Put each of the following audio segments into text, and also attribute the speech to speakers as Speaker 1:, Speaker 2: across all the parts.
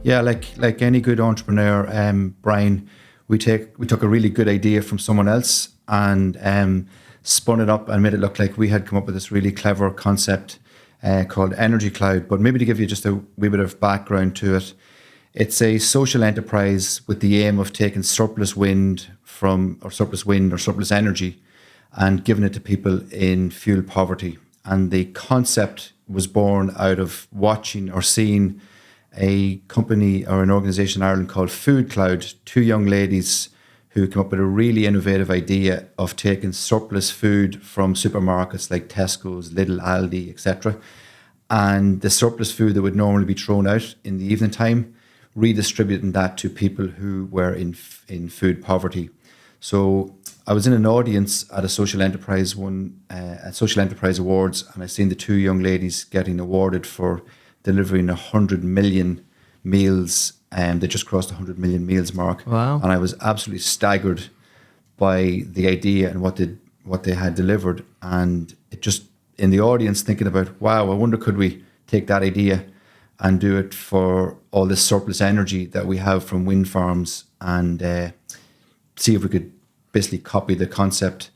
Speaker 1: Yeah, like any good entrepreneur, Brian, we took a really good idea from someone else and spun it up and made it look like we had come up with this really clever concept called Energy Cloud. But maybe to give you just a wee bit of background to it, it's a social enterprise with the aim of taking surplus wind or surplus energy and giving it to people in fuel poverty. And the concept was born out of watching or seeing a company or an organization in Ireland called Food Cloud, two young ladies who came up with a really innovative idea of taking surplus food from supermarkets like Tesco's, Lidl, Aldi, etc., and the surplus food that would normally be thrown out in the evening time, redistributing that to people who were in food poverty. So I was in an audience at a social enterprise awards, and I seen the two young ladies getting awarded for delivering 100 million meals, and they just crossed the 100 million meals mark.
Speaker 2: Wow.
Speaker 1: And I was absolutely staggered by the idea and what they had delivered. And it just, in the audience, thinking about, wow, I wonder could we take that idea and do it for all this surplus energy that we have from wind farms, and see if we could basically copy the concept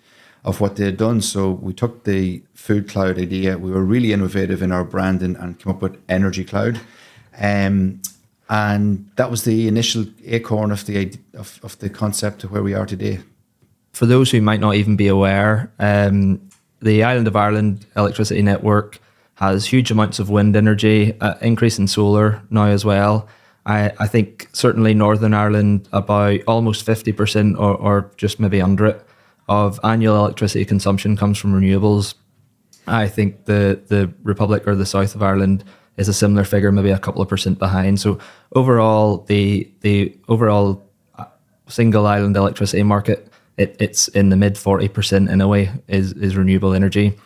Speaker 1: of what they had done. So we took the Food Cloud idea. We were really innovative in our branding and came up with Energy Cloud. And that was the initial acorn of the concept to where we are today.
Speaker 2: For those who might not even be aware, the Island of Ireland electricity network has huge amounts of wind energy, increase in solar now as well. I think certainly Northern Ireland, about almost 50% or just maybe under it, of annual electricity consumption comes from renewables. I think the Republic or the South of Ireland is a similar figure, maybe a couple of percent behind. So overall, the overall single island electricity market, it's in the mid 40% in a way is renewable energy.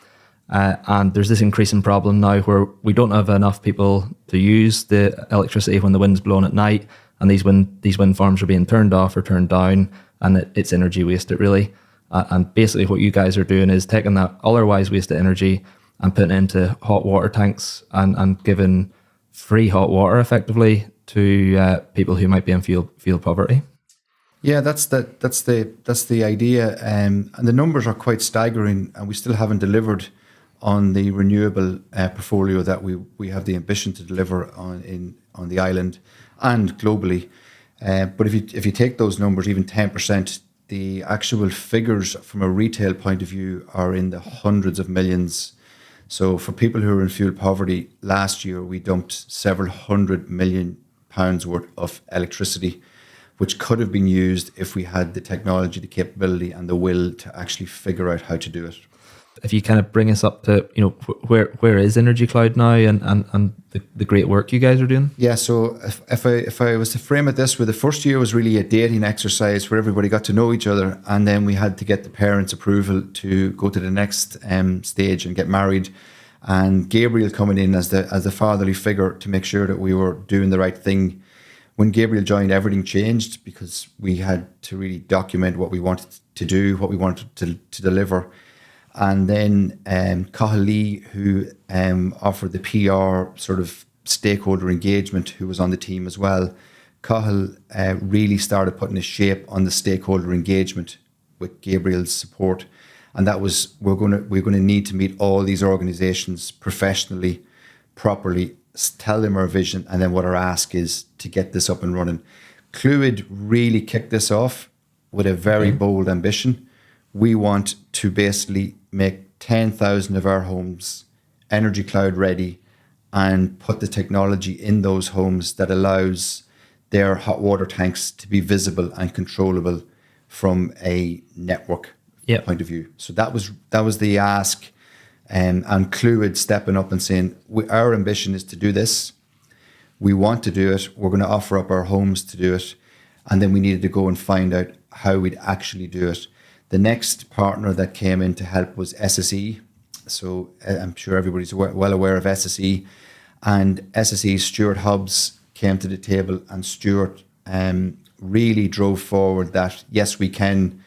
Speaker 2: And there's this increasing problem now where we don't have enough people to use the electricity when the wind's blowing at night, and these wind farms are being turned off or turned down, and it's energy wasted really. And basically what you guys are doing is taking that otherwise wasted energy and putting it into hot water tanks and giving free hot water effectively to people who might be in fuel poverty.
Speaker 1: Yeah, that's the idea, and the numbers are quite staggering, and we still haven't delivered on the renewable portfolio that we have the ambition to deliver on the island and globally. But if you take those numbers, even 10%, the actual figures from a retail point of view are in the hundreds of millions. So for people who are in fuel poverty, last year we dumped several £100 million worth of electricity, which could have been used if we had the technology, the capability and the will to actually figure out how to do it.
Speaker 2: If you kind of bring us up to, where is Energy Cloud now and the great work you guys are doing?
Speaker 1: Yeah, so if I was to frame it this way, the first year was really a dating exercise where everybody got to know each other, and then we had to get the parents' approval to go to the next stage and get married. And Gabriel coming in as the fatherly figure to make sure that we were doing the right thing. When Gabriel joined, everything changed because we had to really document what we wanted to do, what we wanted to deliver. And then Cathal Lee, who offered the PR sort of stakeholder engagement, who was on the team as well. Cathal really started putting a shape on the stakeholder engagement with Gabriel's support. And that was, we're going to need to meet all these organizations professionally, properly, tell them our vision, and then what our ask is to get this up and running. Clúid really kicked this off with a very bold ambition. We want to basically make 10,000 of our homes Energy Cloud ready and put the technology in those homes that allows their hot water tanks to be visible and controllable from a network point of view. So that was the ask, and Clúid stepping up and saying, our ambition is to do this. We want to do it. We're going to offer up our homes to do it. And then we needed to go and find out how we'd actually do it. The next partner that came in to help was SSE. So I'm sure everybody's well aware of SSE. And SSE, Stuart Hobbs, came to the table, and Stuart really drove forward that, yes, we can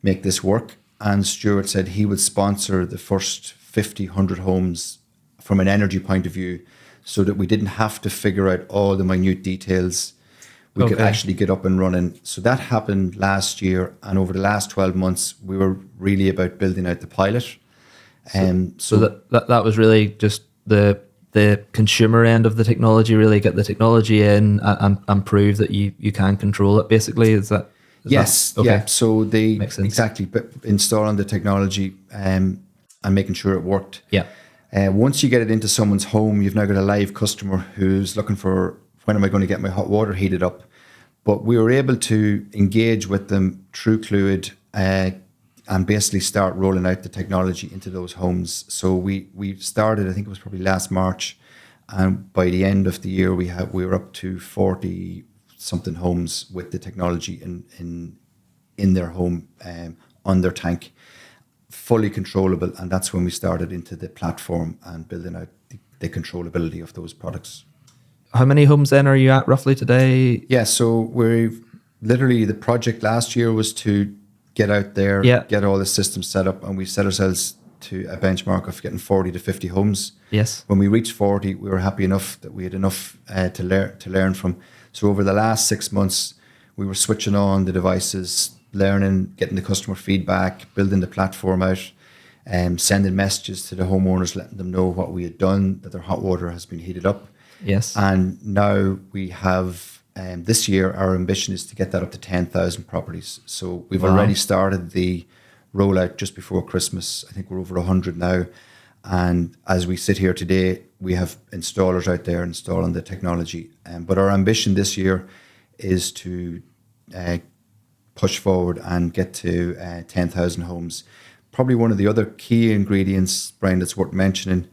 Speaker 1: make this work. And Stuart said he would sponsor the first 100 homes from an energy point of view. so that we didn't have to figure out all the minute details. We could
Speaker 2: Okay.
Speaker 1: actually get up and running. So that happened last year, and over the last 12 months, we were really about building out the pilot.
Speaker 2: So that was really just the consumer end of the technology, really get the technology in and prove that you can control it, basically. Is that?
Speaker 1: Yes,
Speaker 2: okay.
Speaker 1: yeah. So they
Speaker 2: Makes sense.
Speaker 1: exactly, but installing the technology and making sure it worked.
Speaker 2: Yeah.
Speaker 1: Once you get it into someone's home, you've now got a live customer who's looking for, when am I going to get my hot water heated up? But we were able to engage with them through Cluid and basically start rolling out the technology into those homes. So we started, I think it was probably last March, and by the end of the year we were up to 40 something homes with the technology in their home on their tank, fully controllable, and that's when we started into the platform and building out the controllability of those products.
Speaker 2: How many homes then are you at roughly today?
Speaker 1: Yeah, so we've literally, the project last year was to get out there,
Speaker 2: Yeah.
Speaker 1: get all the systems set up, and we set ourselves to a benchmark of getting 40 to 50 homes.
Speaker 2: Yes.
Speaker 1: When we reached 40, we were happy enough that we had enough to learn from. So over the last 6 months, we were switching on the devices, learning, getting the customer feedback, building the platform out, sending messages to the homeowners, letting them know what we had done, that their hot water has been heated up.
Speaker 2: Yes.
Speaker 1: And now we have, this year, our ambition is to get that up to 10,000 properties. So we've
Speaker 2: Wow.
Speaker 1: already started the rollout just before Christmas. I think we're over 100 now. And as we sit here today, we have installers out there installing the technology. But our ambition this year is to push forward and get to 10,000 homes. Probably one of the other key ingredients, Brian, that's worth mentioning,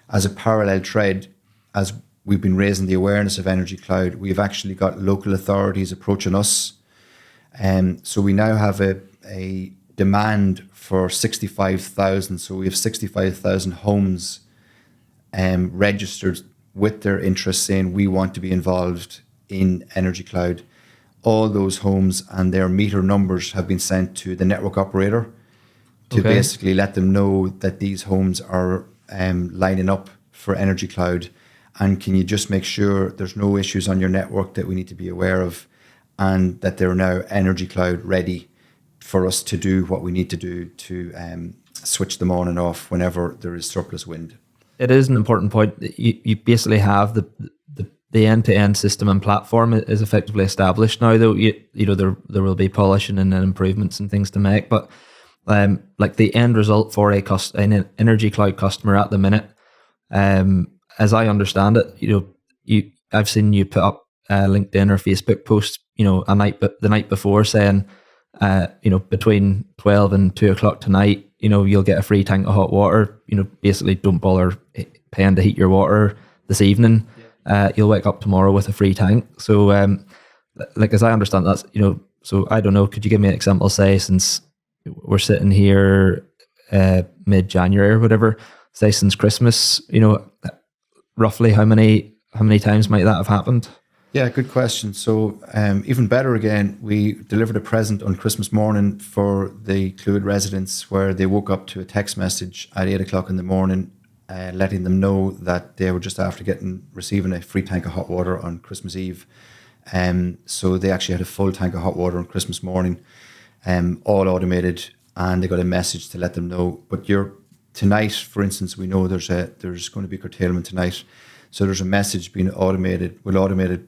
Speaker 1: as a parallel thread, as we've been raising the awareness of Energy Cloud, we've actually got local authorities approaching us. So we now have a demand for 65,000. So we have 65,000 homes registered with their interest, saying we want to be involved in Energy Cloud. All those homes and their meter numbers have been sent to the network operator to
Speaker 2: Okay.
Speaker 1: basically let them know that these homes are lining up for Energy Cloud. And can you just make sure there's no issues on your network that we need to be aware of, and that they're now Energy Cloud ready for us to do what we need to do to switch them on and off whenever there is surplus wind.
Speaker 2: It is an important point that you basically have the end-to-end system and platform is effectively established now. Though you know there will be polishing and improvements and things to make, but like the end result for an Energy Cloud customer at the minute, as I understand it, I've seen you put up LinkedIn or Facebook posts, the night before saying, between 12 and 2 o'clock tonight, you'll get a free tank of hot water. Basically don't bother paying to heat your water this evening. You'll wake up tomorrow with a free tank. So, as I understand that's, so I don't know, could you give me an example, say, since we're sitting here mid-January or whatever, say since Christmas, roughly how many times might that have happened?
Speaker 1: Yeah, good question. So even better again, we delivered a present on Christmas morning for the Cluid residents, where they woke up to a text message at 8 o'clock in the morning letting them know that they were just after receiving a free tank of hot water on Christmas Eve. So they actually had a full tank of hot water on Christmas morning, all automated, and they got a message to let them know. But tonight, for instance, we know there's going to be curtailment tonight. So there's a message being automatically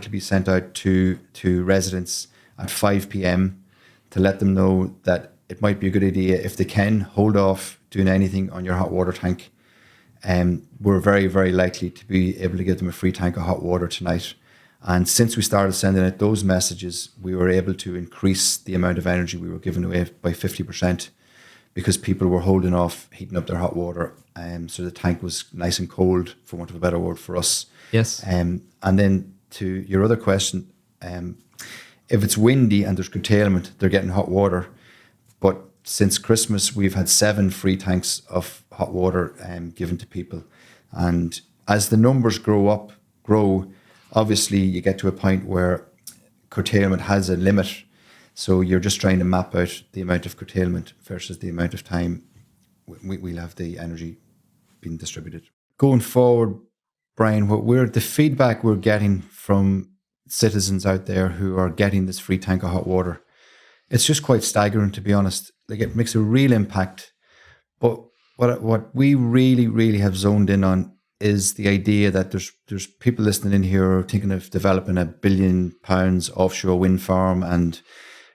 Speaker 1: be sent out to residents at 5 p.m. to let them know that it might be a good idea, if they can, hold off doing anything on your hot water tank. We're very, very likely to be able to give them a free tank of hot water tonight. And since we started sending out those messages, we were able to increase the amount of energy we were giving away by 50%, because people were holding off heating up their hot water. So the tank was nice and cold, for want of a better word, for us.
Speaker 2: Yes.
Speaker 1: And then to your other question, if it's windy and there's curtailment, they're getting hot water. But since Christmas, we've had 7 free tanks of hot water given to people. And as the numbers grow, obviously you get to a point where curtailment has a limit. So you're just trying to map out the amount of curtailment versus the amount of time we'll have the energy being distributed. going forward, Brian, the feedback we're getting from citizens out there who are getting this free tank of hot water, it's just quite staggering, to be honest. Like, it makes a real impact. But what we really, really have zoned in on is the idea that there's people listening in here who are thinking of developing £1 billion offshore wind farm and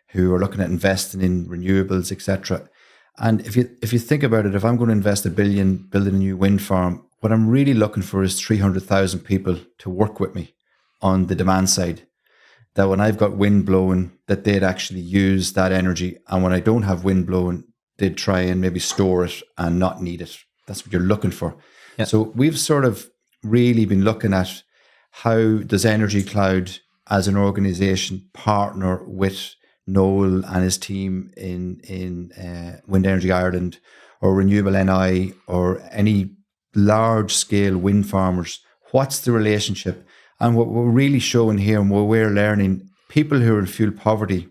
Speaker 1: who are looking at investing in renewables, etc. And if you think about it, if I'm going to invest £1 billion building a new wind farm, what I'm really looking for is 300,000 people to work with me on the demand side. That when I've got wind blowing, that they'd actually use that energy. And when I don't have wind blowing, they'd try and maybe store it and not need it. That's what you're looking for. Yeah. So we've sort of really been looking at how does Energy Cloud as an organization partner with Noel and his team in Wind Energy Ireland or Renewable NI or any large scale wind farmers. What's the relationship? And what we're really showing here and what we're learning, people who are in fuel poverty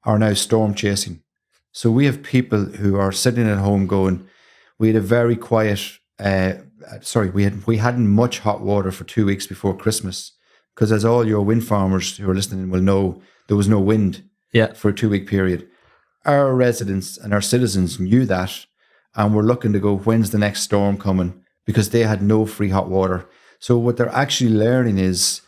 Speaker 1: are now storm chasing. So we have people who are sitting at home going, we had a very quiet, we hadn't much hot water for 2 weeks before Christmas, because as all your wind farmers who are listening will know, there was no wind for a 2-week period. Our residents and our citizens knew that and were looking to go, when's the next storm coming? Because they had no free hot water. So what they're actually learning is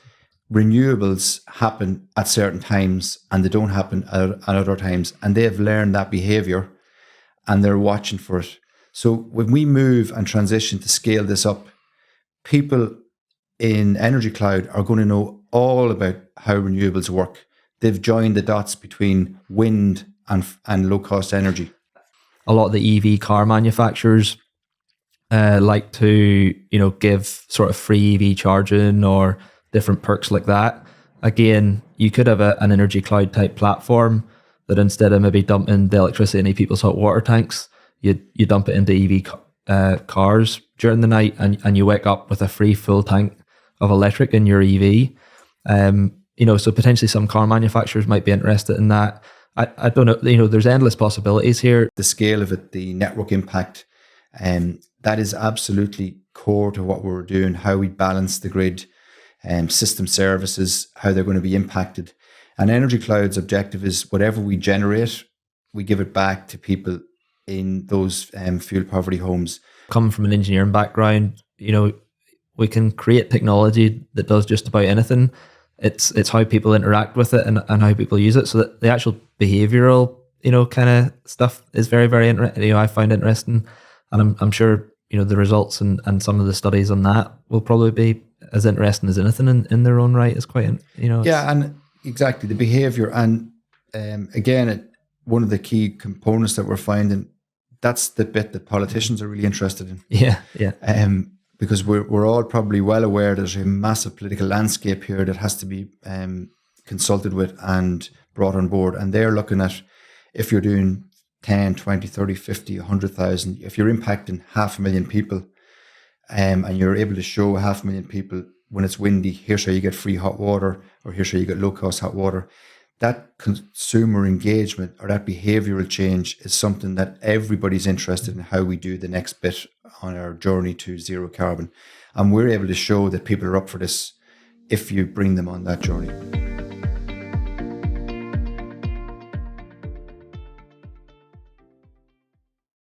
Speaker 1: renewables happen at certain times and they don't happen at other times. And they have learned that behavior and they're watching for it. So when we move and transition to scale this up, people in Energy Cloud are going to know all about how renewables work. They've joined the dots between wind and low-cost energy.
Speaker 2: A lot of the EV car manufacturers like to, give sort of free EV charging or different perks like that. Again, you could have an Energy Cloud type platform that instead of maybe dumping the electricity into people's hot water tanks, you dump it into EV cars during the night and you wake up with a free full tank of electric in your EV. So potentially some car manufacturers might be interested in that. I don't know, there's endless possibilities here.
Speaker 1: The scale of it, the network impact, that is absolutely core to what we're doing, how we balance the grid, system services, how they're going to be impacted. And Energy Cloud's objective is whatever we generate, we give it back to people in those fuel poverty homes.
Speaker 2: Coming from an engineering background, we can create technology that does just about anything. It's how people interact with it and how people use it. So that the actual behavioral, kind of stuff is very, very interesting. I find interesting, and I'm sure, the results and some of the studies on that will probably be as interesting as anything in their own right. It's quite,
Speaker 1: Yeah, and exactly the behavior. And again, one of the key components that we're finding, that's the bit that politicians are really interested in.
Speaker 2: Yeah.
Speaker 1: Because we're all probably well aware there's a massive political landscape here that has to be consulted with and brought on board. And they're looking at, if you're doing 10, 20, 30, 50, 100,000, if you're impacting 500,000 people and you're able to show 500,000 people when it's windy, here's how you get free hot water or here's how you get low-cost hot water, that consumer engagement or that behavioral change is something that everybody's interested in, how we do the next bit on our journey to zero carbon. And we're able to show that people are up for this if you bring them on that journey.